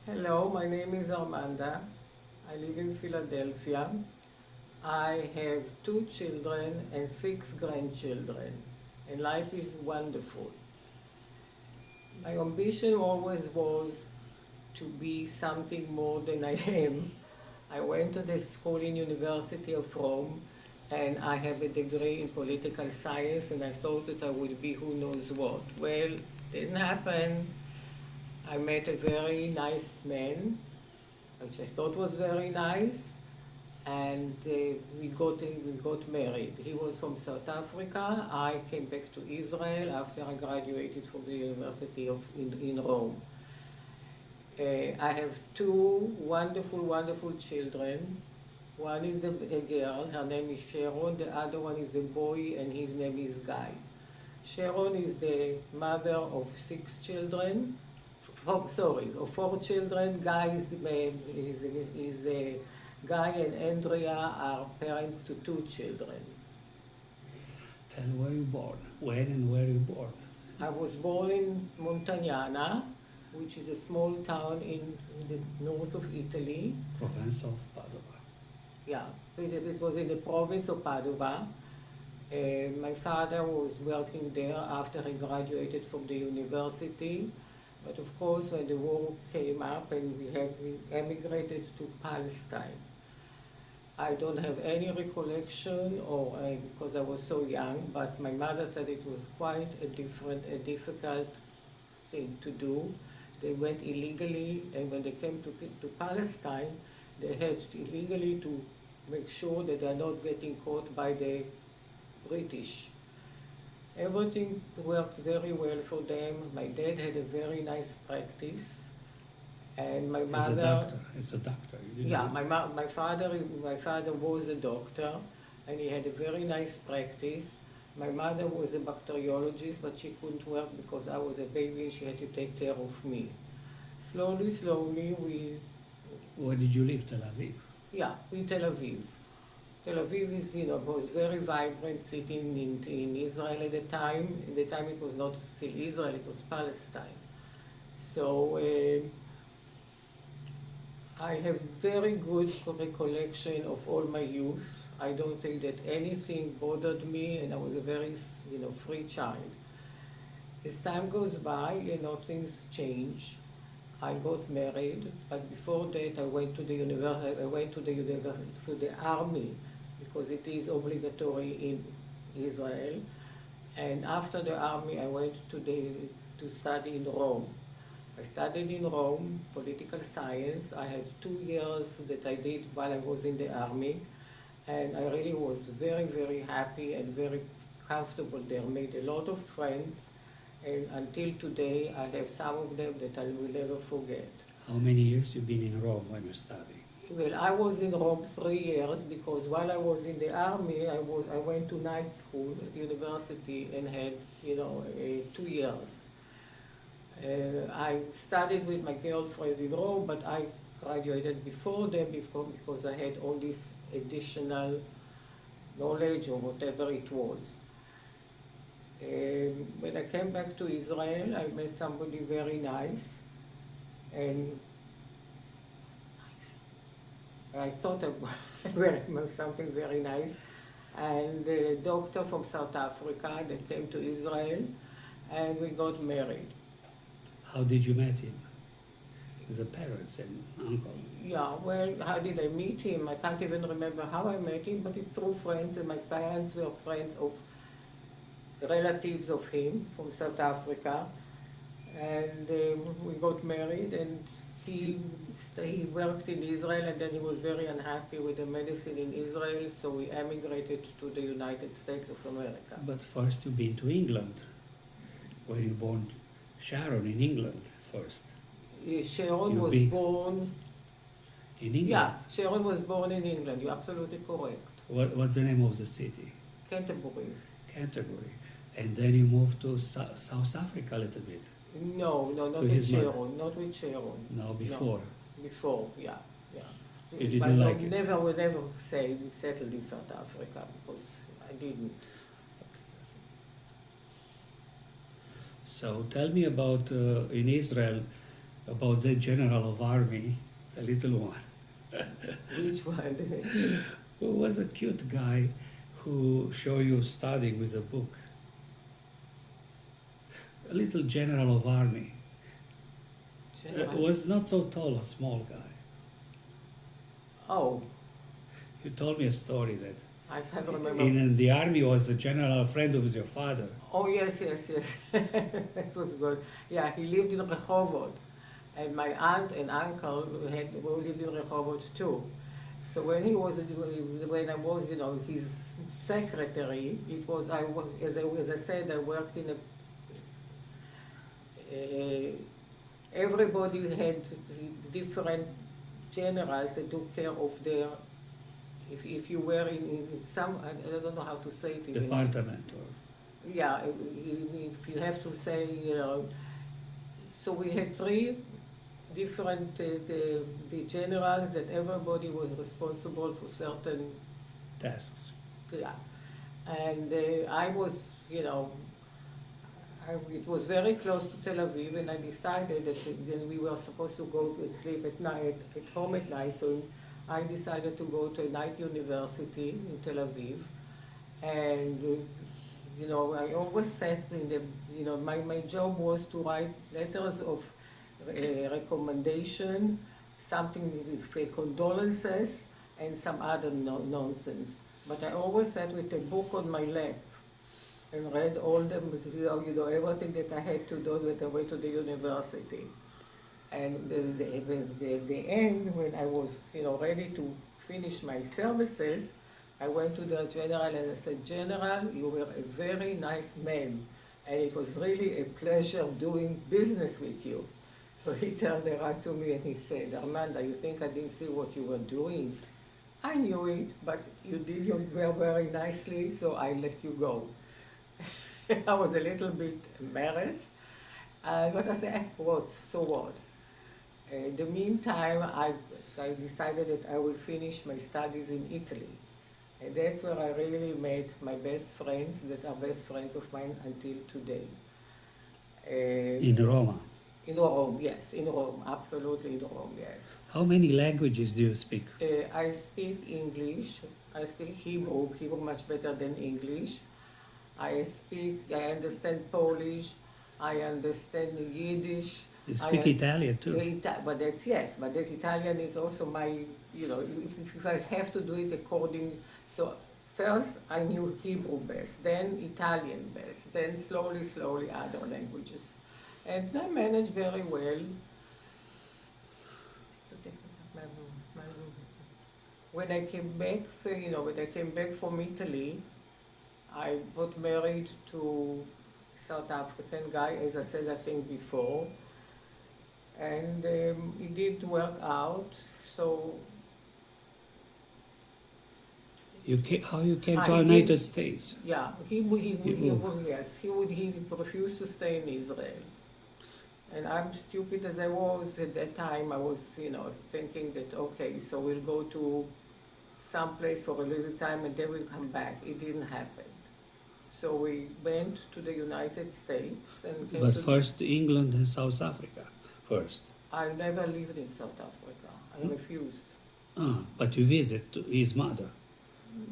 Hello, my name is Armanda. I live in Philadelphia. I have 2 children and 6 grandchildren, and life is wonderful. My ambition always was to be something more than I am. I went to the school in University of Rome, and I have a degree in political science, and I thought that I would be who knows what. Well, didn't happen. I met a very nice man, which I thought was very nice, and we got married. He was from South Africa. I came back to Israel after I graduated from the University in Rome. I have 2 wonderful children. One is a girl, her name is Sharon. The other one is a boy, and his name is Guy. Sharon is the mother of 6 children. Of 4 children. Guy is a Guy and Andrea are parents to 2 children. Tell where you born, when and where you born. I was born in Montagnana, which is a small town in the north of Italy. Province of Padova. Yeah, it was in the province of Padova. My father was working there after he graduated from the university. But of course, when the war came up and we emigrated to Palestine. I don't have any recollection because I was so young, but my mother said it was quite a difficult thing to do. They went illegally, and when they came to Palestine, they had illegally to make sure that they're not getting caught by the British. Everything worked very well for them. My dad had a very nice practice, and my mother. It's a doctor. Yeah, my father was a doctor, and he had a very nice practice. My mother was a bacteriologist, but she couldn't work because I was a baby and she had to take care of me. Slowly, Where did you live, Tel Aviv? yeah, in Tel Aviv. Tel Aviv was very vibrant city in Israel at the time. At the time it was not still Israel, it was Palestine. So I have very good recollection of all my youth. I don't think that anything bothered me, and I was a very, free child. As time goes by, things change. I got married, but before that, I went to the army, because it is obligatory in Israel. And after the army, I went to study in Rome. I studied in Rome political science. I had 2 years that I did while I was in the army, and I really was very happy and very comfortable there. Made a lot of friends, and until today I have some of them that I will never forget. How many years you been in Rome when you study? Well, I was in Rome 3 years because while I was in the army, I went to night school at university and had 2 years. I studied with my girlfriends in Rome, but I graduated before them because I had all this additional knowledge or whatever it was. When I came back to Israel, I met somebody very nice, and I thought of something very nice, and a doctor from South Africa that came to Israel, and we got married. How did you meet him? As a parents and uncle? Yeah, well, how did I meet him? I can't even remember how I met him, but it's through friends, and my parents were friends of relatives of him from South Africa, and we got married, and he worked in Israel, and then he was very unhappy with the medicine in Israel, so we emigrated to the United States of America. But first you've been to England, where you born Sharon in England first. Sharon was born in England? Yeah, Sharon was born in England. You're absolutely correct. What's the name of the city? Canterbury. Canterbury. And then you moved to South Africa a little bit. No, not with Sharon. Not with Sharon. No, before. No, before, yeah. You didn't like it? I would never say we settled in South Africa because I didn't. So tell me about in Israel, about the general of army, the little one. Which one? Who was a cute guy who showed you studying with a book. A little general of army. Was not so tall, a small guy. Oh, You told me a story that I can't remember. in the army was a general friend of your father. Oh, yes. That was good. Yeah, he lived in Rehovot. And my aunt and uncle who lived in Rehovot too. So when I was, his secretary, it was, as I said, I worked in everybody had different generals that took care of their, if you were in some, I don't know how to say it. Department or Yeah, if you have to say, so we had three different the generals that everybody was responsible for certain, tasks. yeah. And I was, it was very close to Tel Aviv, and I decided that then we were supposed to go and sleep at night, at home at night, so I decided to go to a night university in Tel Aviv. And I always said my job was to write letters of recommendation, something with condolences, and some other nonsense. But I always sat with a book on my lap and read all them, everything that I had to do with the way to the university. And the end, when I was, ready to finish my services, I went to the general and I said, General, you were a very nice man, and it was really a pleasure doing business with you. So he turned around to me and he said, Armanda, you think I didn't see what you were doing? I knew it, but you did your work very nicely, so I let you go. I was a little bit embarrassed, but I said, what, so what? In the meantime, I decided that I will finish my studies in Italy. And that's where I really met my best friends that are best friends of mine until today. In Roma. In Rome, yes, in Rome, absolutely in Rome, yes. How many languages do you speak? I speak English, I speak Hebrew much better than English. I understand Polish, I understand Yiddish. You speak Italian too? But that's Italian is also my, if I have to do it according, so first I knew Hebrew best, then Italian best, then slowly other languages. And I managed very well. When I came back from Italy, I got married to a South African guy, as I said, I think before. And it did work out, so... How you came to the United States? Yeah, he refused to stay in Israel. And I'm stupid as I was at that time, I was, thinking that, okay, so we'll go to some place for a little time and then we'll come back. It didn't happen. So we went to the United States and came But first England and South Africa, first. I never lived in South Africa. I refused. But you visit his mother.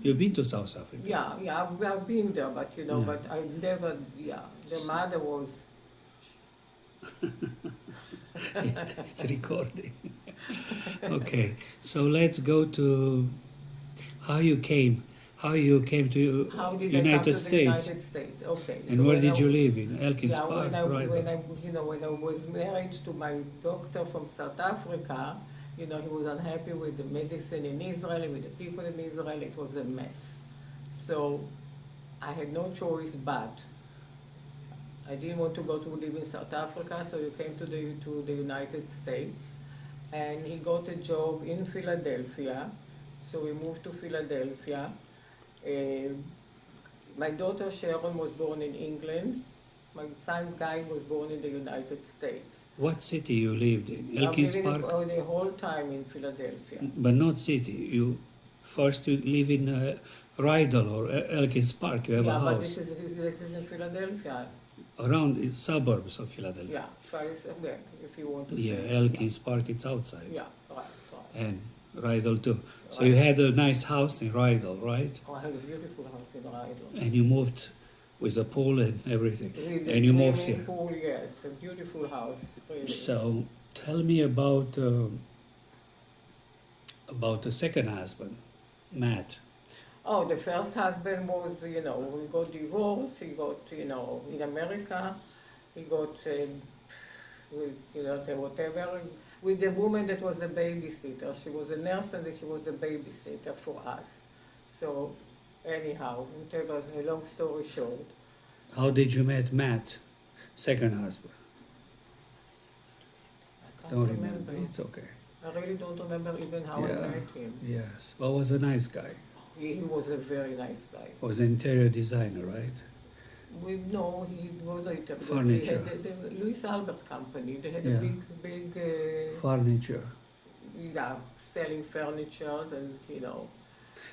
You've been to South Africa? Yeah, I've been there, but but I never, the mother was... It's recording. Okay, so let's go to how you came to United States. The United States? Okay. And so where did you live in? Elkins Park, right? When I was married to my doctor from South Africa, he was unhappy with the medicine in Israel, with the people in Israel. It was a mess. So I had no choice but I didn't want to go to live in South Africa, so he came to the United States, and he got a job in Philadelphia. So we moved to Philadelphia. My daughter Sharon was born in England. My son Guy was born in the United States. What city you lived in? Elkins Park? The whole time in Philadelphia. But not city. You live in Rydal or Elkins Park. You have a house. But this is in Philadelphia. around the suburbs of Philadelphia. Yeah, try again if you want to Yeah, say. Elkins Park, it's outside. Yeah, right. And Rydell too. So Right. you had a nice house in Rydell, right? I have a beautiful house in Rydell. And you moved with a pool and everything. With the And you moved swimming here. pool, yes, a beautiful house, really. So tell me about the second husband, Matt. Oh, the first husband was, we got divorced. He got, in America, he got, whatever, with the woman that was the babysitter. She was a nurse and she was the babysitter for us. So, anyhow, whatever, a long story short. How did you meet Matt, second husband? I can't Don't remember. remember. It's okay. I really don't remember even how I met him. Yes. But was a nice guy. He was a very nice guy. Was an interior designer, right? No, he was later. Furniture. He had the Louis Albert company. They had Yeah. a big, Furniture. selling furnitures and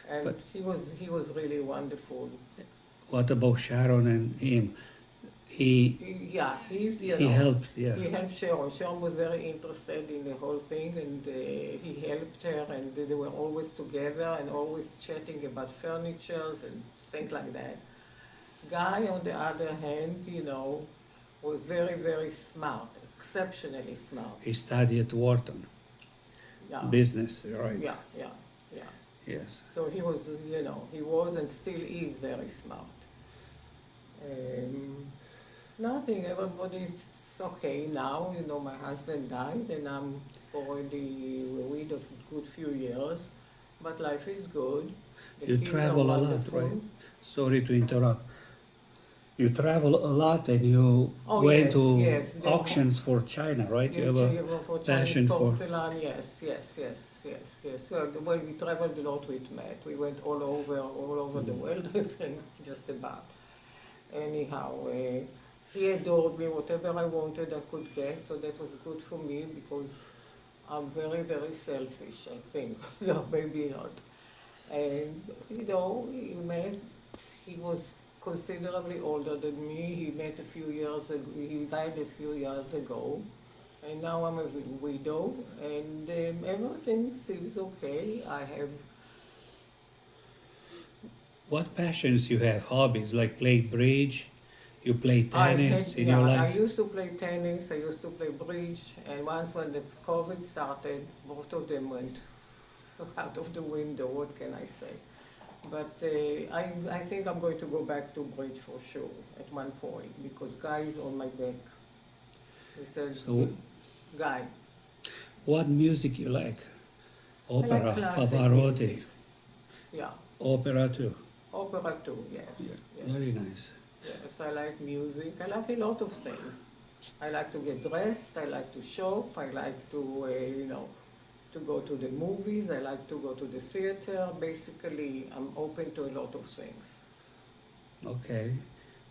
and But- he was really wonderful. What about Sharon and him? He He helped, yeah. He helped Sharon. Sharon was very interested in the whole thing, and he helped her, and they were always together and always chatting about furnitures and things like that. Guy, on the other hand, was very, very smart, exceptionally smart. He studied at Wharton. Yeah. Business, right? Yeah. Yes. So he was, he was and still is very smart. Nothing, everybody's okay now. My husband died and I'm already with a good few years, but life is good. The You kids are travel a lot, wonderful. right? Sorry to interrupt. You travel a lot and you Oh, went yes, to yes. auctions for China, right? You have a for passion Chinese for- porcelain, yes. Well, we traveled a lot with Matt. We went all over the world, I think, just about. Anyhow, he adored me. Whatever I wanted, I could get. So that was good for me because I'm very, very selfish, I think. No, maybe not. And, he was considerably older than me. He met a few years ago. He died a few years ago. And now I'm a widow, and everything seems okay. I have What passions you have? Hobbies like play bridge? You play tennis in your I life? used to play tennis, I used to play bridge, and once when the COVID started, both of them went out of the window, what can I say? But I think I'm going to go back to bridge for sure at one point, because Guy is on my back. He said, So- Guy, What music you like? Opera, classic Pavarotti, music. Yeah, opera too. opera too, yes. Yeah. Yes. Very nice. Yes, I like music. I like a lot of things. I like to get dressed. I like to shop. I like to, to go to the movies. I like to go to the theater. Basically, I'm open to a lot of things. Okay.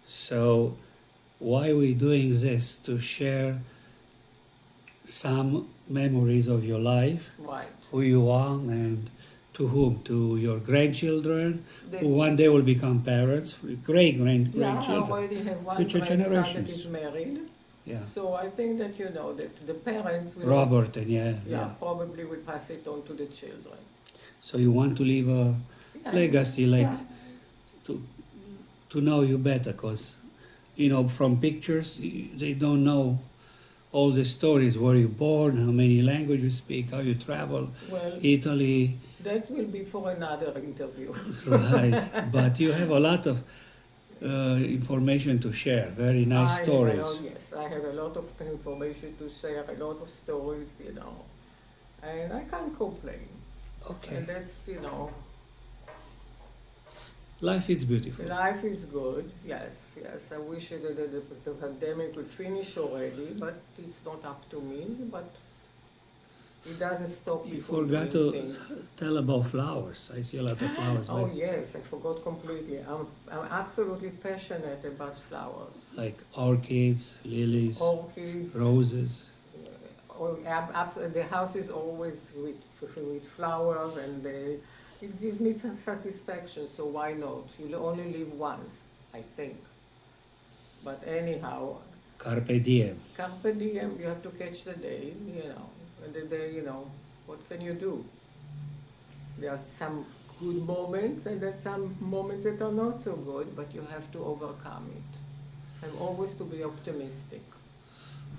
So why are we doing this? To share some memories of your life, Right. who you are, and to whom? To your grandchildren, The- who one day will become parents, great Yeah, I grandchildren. already have one Future grandson that generations. is married. Yeah. So I think that, that the parents will... Robert and Yeah, probably will pass it on to the children. So you want to leave a Yeah. legacy, like Yeah. to know you better, because from pictures they don't know all the stories. Where you born, how many languages you speak, how you travel, Well, Italy, that will be for another interview. right? But you have a lot of information to share. Very nice stories. Yes, I have a lot of information to share, a lot of stories, and I can't complain. Okay. And that's, Life is beautiful. life is good, yes. I wish that the pandemic would finish already, but it's not up to me, but it doesn't stop me You from forgot doing to things. tell about flowers. I see a lot of flowers, Oh but yes, I forgot completely. I'm absolutely passionate about flowers. like orchids, lilies, Orchids. roses. The house is always with flowers, and it gives me satisfaction. So why not? You only live once, I think. But anyhow, Carpe diem. carpe diem, you have to catch the day, and the day, what can you do? There are some good moments and then some moments that are not so good, but you have to overcome it. And always to be optimistic.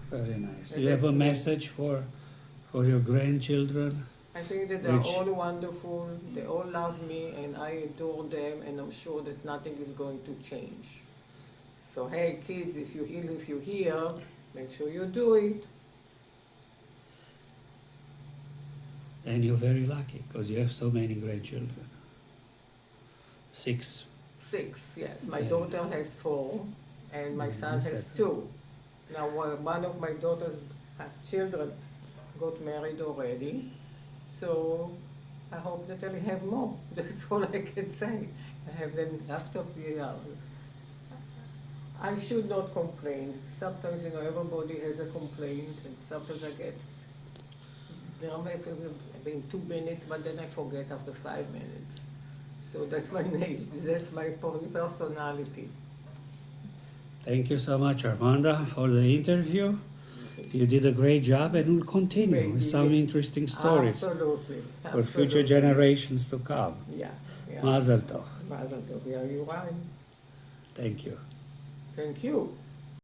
Very nice. And You have a that's me. message for your grandchildren? I think that they're Which- all wonderful, they all love me, and I adore them, and I'm sure that nothing is going to change. So hey kids, if you hear, make sure you do it. And you're very lucky because you have so many grandchildren. 6. 6, yes. My Very daughter has 4, and my son Yes, has that's- 2. Now, one of my daughter's children got married already, so I hope that I'll have more. That's all I can say. I have them after the. I should not complain. Sometimes, everybody has a complaint, and sometimes I get. In 2 minutes, but then I forget after 5 minutes. So that's my name. That's my personality. Thank you so much, Armanda, for the interview. You did a great job and we'll continue with Maybe, some yeah. interesting stories Absolutely. for future Absolutely. generations to come. Yeah. Mazel tov. Mazel tov. Yeah, you're right. Thank you. Thank you.